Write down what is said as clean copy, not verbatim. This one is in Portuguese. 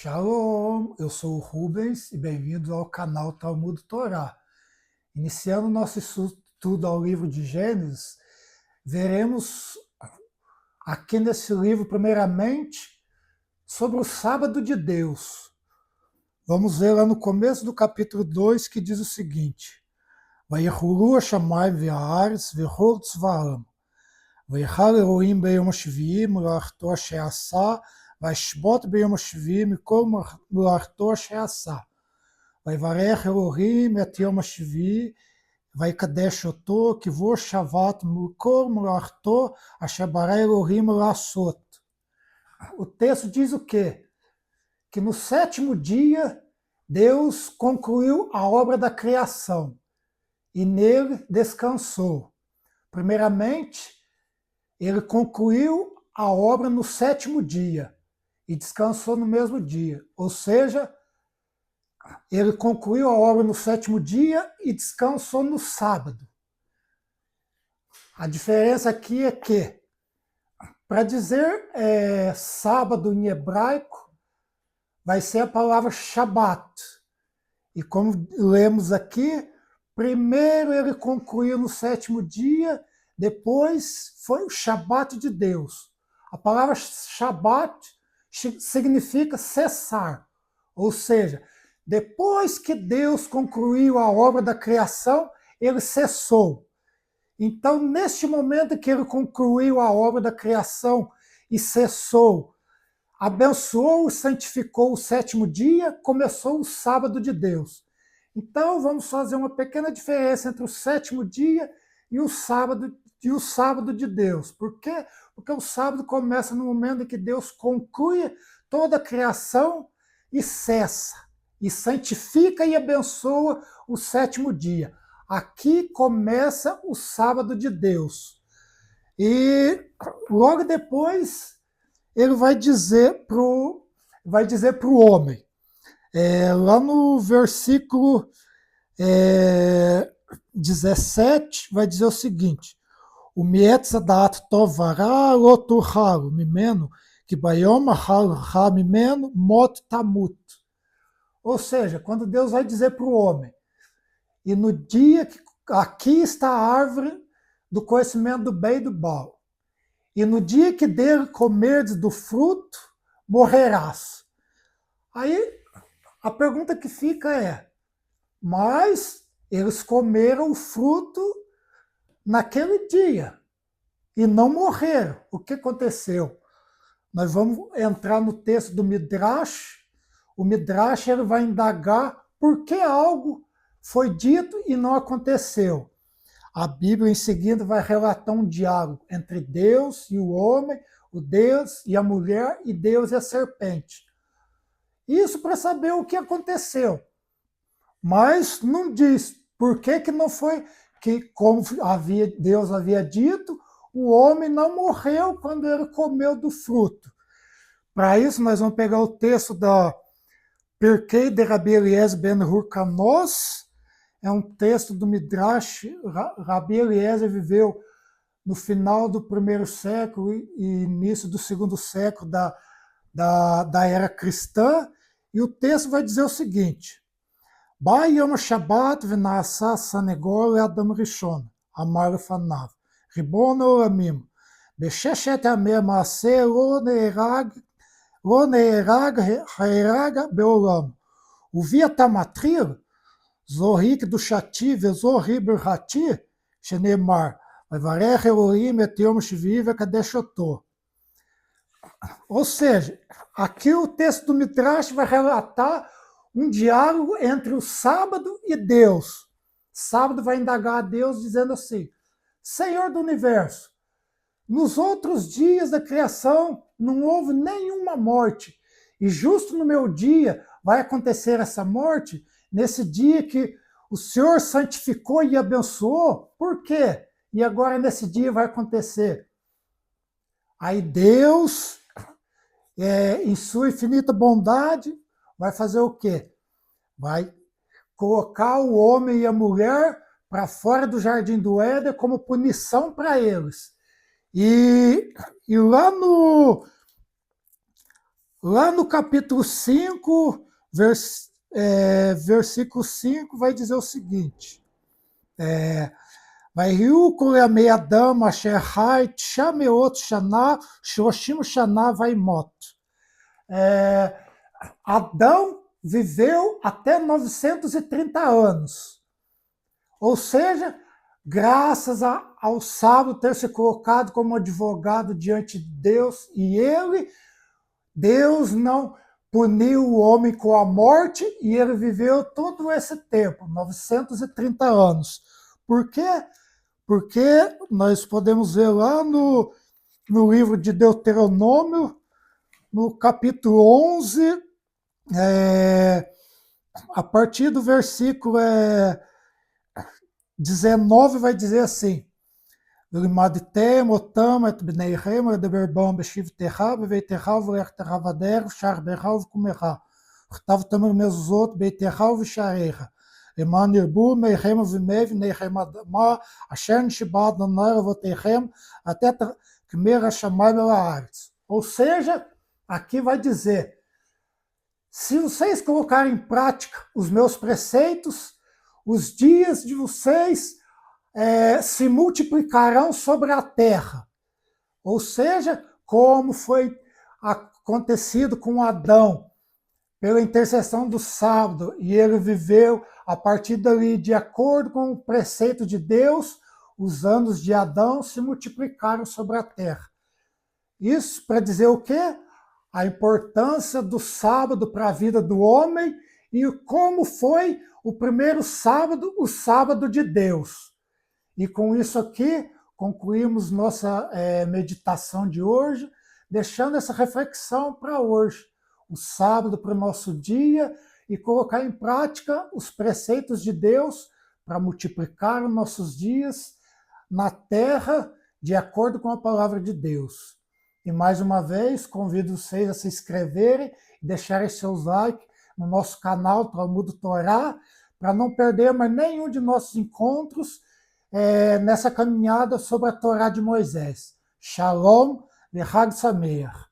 Shalom, eu sou o Rubens e bem-vindos ao canal Talmud Torá. Iniciando nosso estudo ao livro de Gênesis, veremos aqui nesse livro, primeiramente, sobre o sábado de Deus. Vamos ver lá no começo do capítulo 2 que diz o seguinte: Vayechulu Hashamayim ve'haaretz vechol tzva'am, Vayechal Elohim beyom hashvi'i melachto asher asah, וישבות ביום השביעי מכל מלאכתו אשר עשה. ויברך אלוהים את יום השביעי, ויקדש אותו, כי בו שבת מכל מלאכתו אשר ברא אלוהים לעשות. O texto diz o quê? Que no sétimo dia, Deus concluiu a obra da criação e nele descansou. Primeiramente, ele concluiu a obra no sétimo dia e descansou no mesmo dia. Ou seja, ele concluiu a obra no sétimo dia e descansou no sábado. A diferença aqui é que, para dizer sábado em hebraico, vai ser a palavra Shabat. E como lemos aqui, primeiro ele concluiu no sétimo dia, depois foi o Shabat de Deus. A palavra Shabat significa cessar, ou seja, depois que Deus concluiu a obra da criação, ele cessou. Então, neste momento que ele concluiu a obra da criação e cessou, abençoou e santificou o sétimo dia, começou o sábado de Deus. Então, vamos fazer uma pequena diferença entre o sétimo dia e o sábado de Deus. Por quê? Porque o sábado começa no momento em que Deus conclui toda a criação e cessa, e santifica e abençoa o sétimo dia. Aqui começa o sábado de Deus. E logo depois ele vai dizer para o homem, lá no versículo 17, vai dizer o seguinte: o Mietzadat Tovara Loturhalo Mimeno, que Bayom Ahal Mimeno Mot Tamut. Ou seja, quando Deus vai dizer para o homem, e no dia que aqui está a árvore do conhecimento do bem e do mal, e no dia que dele comerdes do fruto, morrerás. Aí a pergunta que fica é, mas eles comeram o fruto naquele dia e não morreram. O que aconteceu? Nós vamos entrar no texto do Midrash. O Midrash ele vai indagar por que algo foi dito e não aconteceu. A Bíblia em seguida vai relatar um diálogo entre Deus e o homem, o Deus e a mulher e Deus e a serpente. Isso para saber o que aconteceu. Mas não diz por que não foi que, como Deus havia dito, o homem não morreu quando ele comeu do fruto. Para isso, nós vamos pegar o texto da Pirkei de Rabi Eliezer ben Hurkanos. É um texto do Midrash. Rabi Eliezer viveu no final do primeiro século e início do segundo século da era cristã. E o texto vai dizer o seguinte: Ba Yom Shabbat v'na'asa sanegor le'adam rishon, amar lefanav, Ribon olamim, b'sheshet yamei ma'aseh lo ne'erag ha'erag be'olam, uvi ata matril, zohi kedushati vezohi birhati, shene'emar, v'varech Elohim et yom shvi'i v'kadesh oto. Ou seja, aqui o texto do Midrash vai relatar um diálogo entre o sábado e Deus. Sábado vai indagar a Deus dizendo assim: Senhor do universo, nos outros dias da criação não houve nenhuma morte, e justo no meu dia vai acontecer essa morte, nesse dia que o Senhor santificou e abençoou. Por quê? E agora nesse dia vai acontecer. Aí Deus, em sua infinita bondade, vai fazer o quê? Vai colocar o homem e a mulher para fora do jardim do Éden como punição para eles. E lá Lá no capítulo 5, versículo 5, vai dizer o seguinte: Vaihiu kulemei Adam asher hai tshameot shana shoshim shana vaimot. Adão viveu até 930 anos. Ou seja, graças ao sábio ter se colocado como advogado diante de Deus e Deus não puniu o homem com a morte e ele viveu todo esse tempo, 930 anos. Por quê? Porque nós podemos ver lá no livro de Deuteronômio, no capítulo 11, a partir do versículo 19, vai dizer assim: לימדתם אותם את בניכם לדבר בם בשבתך בביתך ובלכתך בדרך שעריך ובקומך וכתבתם מזוזות ביתך ובשעריך למען ירבו מיכם ומי בניכם אדמה אשר נשבע אדוני לאבותיכם לתת כמר השמיים ולארץ. Ou seja, aqui vai dizer: se vocês colocarem em prática os meus preceitos, os dias de vocês se multiplicarão sobre a terra. Ou seja, como foi acontecido com Adão, pela intercessão do sábado, e ele viveu a partir dali, de acordo com o preceito de Deus, os anos de Adão se multiplicaram sobre a terra. Isso para dizer o quê? A importância do sábado para a vida do homem e como foi o primeiro sábado, o sábado de Deus. E com isso aqui, concluímos nossa meditação de hoje, deixando essa reflexão para hoje, o sábado para o nosso dia, e colocar em prática os preceitos de Deus para multiplicar os nossos dias na terra, de acordo com a palavra de Deus. E mais uma vez, convido vocês a se inscreverem e deixarem seus likes no nosso canal Talmud Torá, para não perder mais nenhum de nossos encontros nessa caminhada sobre a Torá de Moisés. Shalom e Hag Sameach.